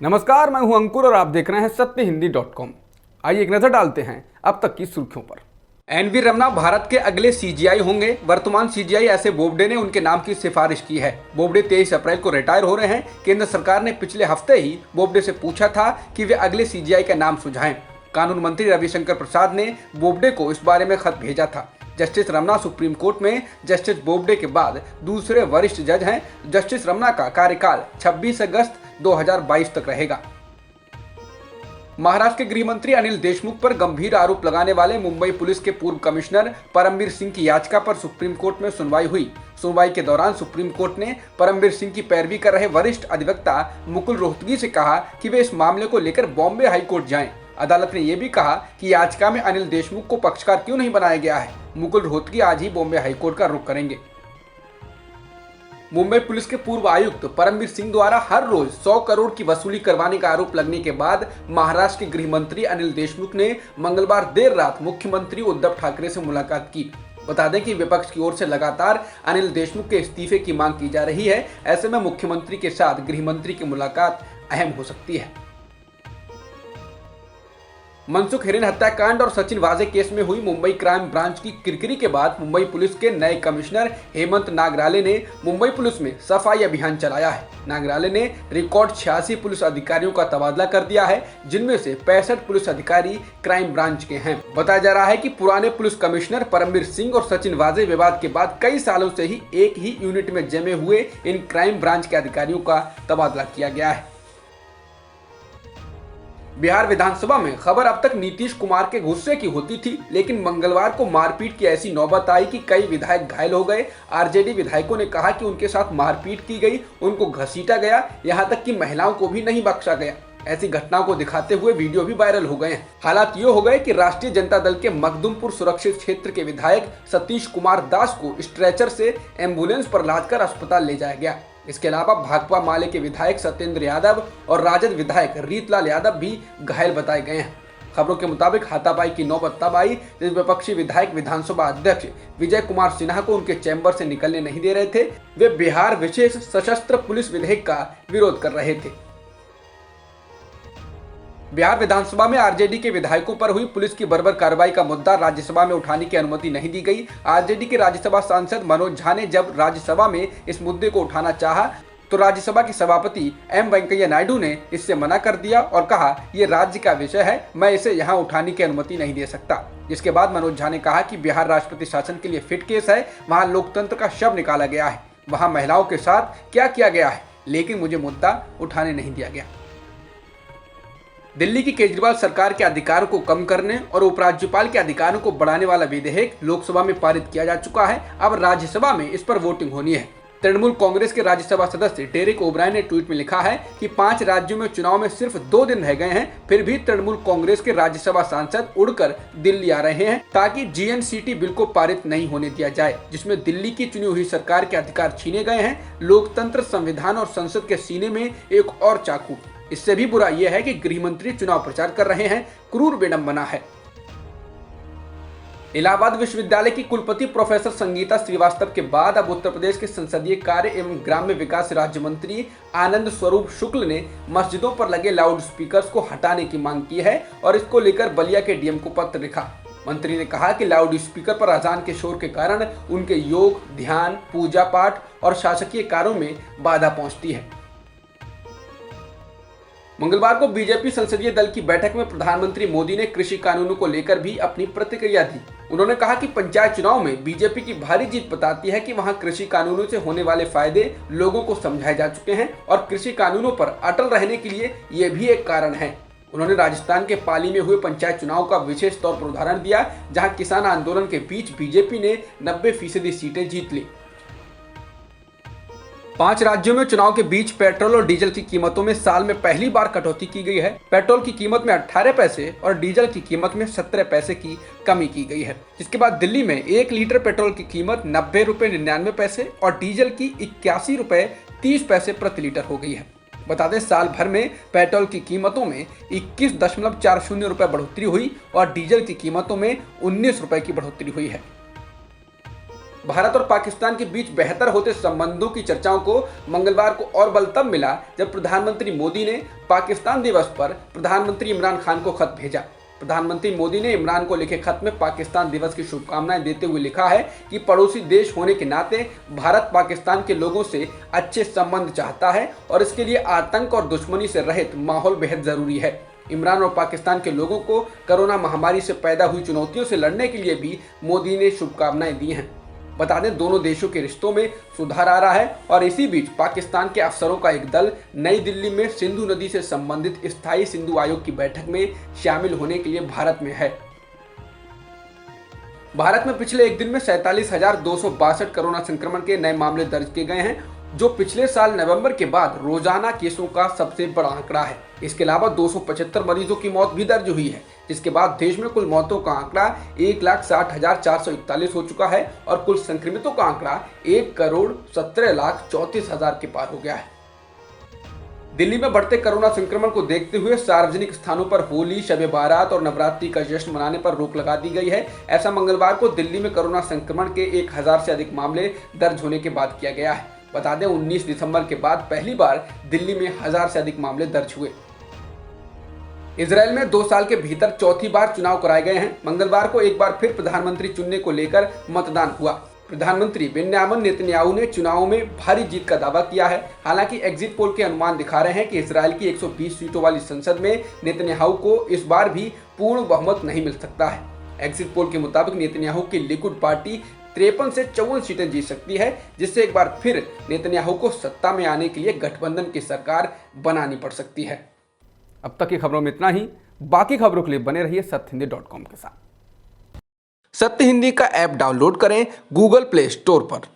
नमस्कार, मैं हूं अंकुर और आप देख रहे हैं सत्यहिंदी.com। आइए एक नजर डालते हैं अब तक की सुर्खियों पर। एन.वी. रमना भारत के अगले सीजीआई होंगे। वर्तमान सीजीआई एस ए बोबडे ने उनके नाम की सिफारिश की है। बोबडे 23 अप्रैल को रिटायर हो रहे हैं। केंद्र सरकार ने पिछले हफ्ते ही बोबडे से पूछा था कि वे अगले सीजीआई का नाम सुझाएं। कानून मंत्री रविशंकर प्रसाद ने बोबडे को इस बारे में खत भेजा था। जस्टिस रमना सुप्रीम कोर्ट में जस्टिस बोबडे के बाद दूसरे वरिष्ठ जज हैं। जस्टिस रमना का कार्यकाल 26 अगस्त 2022 तक रहेगा। महाराष्ट्र के गृह मंत्री अनिल देशमुख पर गंभीर आरोप लगाने वाले मुंबई पुलिस के पूर्व कमिश्नर परमबीर सिंह की याचिका पर सुप्रीम कोर्ट में सुनवाई हुई। सुनवाई के दौरान सुप्रीम कोर्ट ने परमबीर सिंह की पैरवी कर रहे वरिष्ठ अधिवक्ता मुकुल रोहतगी से कहा कि वे इस मामले को लेकर बॉम्बे हाईकोर्ट जाएं। अदालत ने यह भी कहा कि याचिका में अनिल देशमुख को पक्षकार क्यों नहीं बनाया गया है। मुकुल रोहतगी आज ही बॉम्बे हाईकोर्ट का रुख करेंगे। मुंबई पुलिस के पूर्व आयुक्त परमबीर सिंह द्वारा हर रोज 100 करोड़ की वसूली करवाने का आरोप लगने के बाद महाराष्ट्र के गृह मंत्री अनिल देशमुख ने मंगलवार देर रात मुख्यमंत्री उद्धव ठाकरे से मुलाकात की। बता दें कि विपक्ष की ओर से लगातार अनिल देशमुख के इस्तीफे की मांग की जा रही है। ऐसे में मुख्यमंत्री के साथ गृह मंत्री की मुलाकात अहम हो सकती है। मनसुख हिरेन हत्याकांड और सचिन वाजे केस में हुई मुंबई क्राइम ब्रांच की किरकिरी के बाद मुंबई पुलिस के नए कमिश्नर हेमंत नागराले ने मुंबई पुलिस में सफाई अभियान चलाया है। नागराले ने रिकॉर्ड 86 पुलिस अधिकारियों का तबादला कर दिया है, जिनमें से 65 पुलिस अधिकारी क्राइम ब्रांच के हैं। बताया जा रहा है कि पुराने पुलिस कमिश्नर परमबीर सिंह और सचिन वाजे विवाद के बाद कई सालों से ही एक ही यूनिट में जमे हुए इन क्राइम ब्रांच के अधिकारियों का तबादला किया गया है। बिहार विधानसभा में खबर अब तक नीतीश कुमार के गुस्से की होती थी, लेकिन मंगलवार को मारपीट की ऐसी नौबत आई कि कई विधायक घायल हो गए। आरजेडी विधायकों ने कहा कि उनके साथ मारपीट की गई, उनको घसीटा गया, यहां तक कि महिलाओं को भी नहीं बख्शा गया। ऐसी घटनाओं को दिखाते हुए वीडियो भी वायरल हो गए हैं। हालात ये हो गए कि राष्ट्रीय जनता दल के मखदुमपुर सुरक्षित क्षेत्र के विधायक सतीश कुमार दास को स्ट्रेचर से एम्बुलेंस पर लादकर अस्पताल ले जाया गया। इसके अलावा भाकपा माले के विधायक सत्येंद्र यादव और राजद विधायक रीतलाल यादव भी घायल बताए गए हैं। खबरों के मुताबिक हाथापाई की नौबत तब आई जब विपक्षी विधायक विधानसभा अध्यक्ष विजय कुमार सिन्हा को उनके चैम्बर से निकलने नहीं दे रहे थे। वे बिहार विशेष सशस्त्र पुलिस विधेयक का विरोध कर रहे थे। बिहार विधानसभा में आरजेडी के विधायकों पर हुई पुलिस की बर्बर कार्रवाई का मुद्दा राज्यसभा में उठाने की अनुमति नहीं दी गई। आरजेडी के राज्यसभा सांसद मनोज झा ने जब राज्यसभा में इस मुद्दे को उठाना चाहा तो राज्यसभा के सभापति एम वेंकैया नायडू ने इससे मना कर दिया और कहा, ये राज्य का विषय है, मैं इसे यहाँ उठाने की अनुमति नहीं दे सकता। जिसके बाद मनोज झा ने कहा कि बिहार राष्ट्रपति शासन के लिए फिट केस है, वहाँ लोकतंत्र का शव निकाला गया है, वहाँ महिलाओं के साथ क्या किया गया है, लेकिन मुझे मुद्दा उठाने नहीं दिया गया। दिल्ली की केजरीवाल सरकार के अधिकारों को कम करने और उपराज्यपाल के अधिकारों को बढ़ाने वाला विधेयक लोकसभा में पारित किया जा चुका है। अब राज्यसभा में इस पर वोटिंग होनी है। तृणमूल कांग्रेस के राज्यसभा सदस्य डेरेक ओब्रायन ने ट्वीट में लिखा है कि 5 राज्यों में चुनाव में सिर्फ 2 दिन रह गए हैं, फिर भी तृणमूल कांग्रेस के राज्यसभा सांसद उड़कर दिल्ली आ रहे हैं ताकि जीएनसीटी बिल को पारित नहीं होने दिया जाए, जिसमें दिल्ली की चुनी हुई सरकार के अधिकार छीने गए हैं। लोकतंत्र, संविधान और संसद के सीने में एक और चाकू। इससे भी बुरा यह है कि गृह मंत्री चुनाव प्रचार कर रहे हैं। क्रूर विडंबना है। इलाहाबाद विश्वविद्यालय की कुलपति प्रोफेसर संगीता श्रीवास्तव के बाद अब उत्तर प्रदेश के संसदीय कार्य एवं ग्राम्य विकास राज्य मंत्री आनंद स्वरूप शुक्ल ने मस्जिदों पर लगे लाउड स्पीकर्स को हटाने की मांग की है और इसको लेकर बलिया के डीएम को पत्र लिखा। मंत्री ने कहा कि लाउड स्पीकर पर अजान के शोर के कारण उनके योग, ध्यान, पूजा पाठ और शासकीय कार्यों में बाधा पहुंचती है। मंगलवार को बीजेपी संसदीय दल की बैठक में प्रधानमंत्री मोदी ने कृषि कानूनों को लेकर भी अपनी प्रतिक्रिया दी। उन्होंने कहा कि पंचायत चुनाव में बीजेपी की भारी जीत बताती है कि वहां कृषि कानूनों से होने वाले फायदे लोगों को समझाए जा चुके हैं और कृषि कानूनों पर अटल रहने के लिए ये भी एक कारण है। उन्होंने राजस्थान के पाली में हुए पंचायत चुनाव का विशेष तौर पर उदाहरण दिया, जहां किसान आंदोलन के बीच बीजेपी ने 90% सीटें जीत ली। 5 राज्यों में चुनाव के बीच पेट्रोल और डीजल की कीमतों में साल में पहली बार कटौती की गई है। पेट्रोल की कीमत में 18 पैसे और डीजल की कीमत में 17 पैसे की कमी की गई है। जिसके बाद दिल्ली में 1 लीटर पेट्रोल की कीमत 90 रुपये 99 पैसे और डीजल की 81 रुपये 30 पैसे प्रति लीटर हो गई है। बता दें, साल भर में पेट्रोल की कीमतों में 21.40 रुपये बढ़ोतरी हुई और डीजल की कीमतों में 19 रुपये की बढ़ोतरी हुई है। भारत और पाकिस्तान के बीच बेहतर होते संबंधों की चर्चाओं को मंगलवार को और बल तब मिला जब प्रधानमंत्री मोदी ने पाकिस्तान दिवस पर प्रधानमंत्री इमरान खान को खत भेजा। प्रधानमंत्री मोदी ने इमरान को लिखे खत में पाकिस्तान दिवस की शुभकामनाएं देते हुए लिखा है कि पड़ोसी देश होने के नाते भारत पाकिस्तान के लोगों से अच्छे संबंध चाहता है और इसके लिए आतंक और दुश्मनी से रहित माहौल बेहद जरूरी है। इमरान और पाकिस्तान के लोगों को कोरोना महामारी से पैदा हुई चुनौतियों से लड़ने के लिए भी मोदी ने शुभकामनाएं दी हैं। बता दें, दोनों देशों के रिश्तों में सुधार आ रहा है और इसी बीच पाकिस्तान के अफसरों का एक दल नई दिल्ली में सिंधु नदी से संबंधित स्थायी सिंधु आयोग की बैठक में शामिल होने के लिए भारत में है। भारत में पिछले एक दिन में 47,262 कोरोना संक्रमण के नए मामले दर्ज किए गए हैं, जो पिछले साल नवंबर के बाद रोजाना केसों का सबसे बड़ा आंकड़ा है। इसके अलावा 275 मरीजों की मौत भी दर्ज हुई है, जिसके बाद देश में कुल मौतों का आंकड़ा 1,60,441 हो चुका है और कुल संक्रमितों का आंकड़ा 1,17,34,000 के पार हो गया है। दिल्ली में बढ़ते कोरोना संक्रमण को देखते हुए सार्वजनिक स्थानों पर होली, शब बारात और नवरात्रि का जश्न मनाने पर रोक लगा दी गई है। ऐसा मंगलवार को दिल्ली में कोरोना संक्रमण के 1,000 से अधिक मामले दर्ज होने के बाद किया गया है। बता दें, 19 दिसंबर के बाद पहली बार दिल्ली में 1,000 से अधिक मामले दर्ज हुए। इजराइल में 2 साल के भीतर चौथी बार चुनाव कराए गए हैं। मंगलवार को एक बार फिर प्रधानमंत्री चुनने को लेकर मतदान हुआ। प्रधानमंत्री बेंयामिन नेतन्याहू ने चुनाव में भारी जीत का दावा किया है। हालांकि एग्जिट पोल के अनुमान दिखा रहे हैं कि इजराइल की 120 सीटों वाली संसद में नेतन्याहू को इस बार भी पूर्ण बहुमत नहीं मिल सकता है। एग्जिट पोल के मुताबिक नेतन्याहू की लिकुड पार्टी 53 से 54 सीटें जीत सकती है, जिससे एक बार फिर नेतन्याहू को सत्ता में आने के लिए गठबंधन की सरकार बनानी पड़ सकती है। अब तक की खबरों में इतना ही। बाकी खबरों के लिए बने रहिए सत्यहिंदी.com के साथ। सत्य हिंदी का ऐप डाउनलोड करें गूगल प्ले स्टोर पर।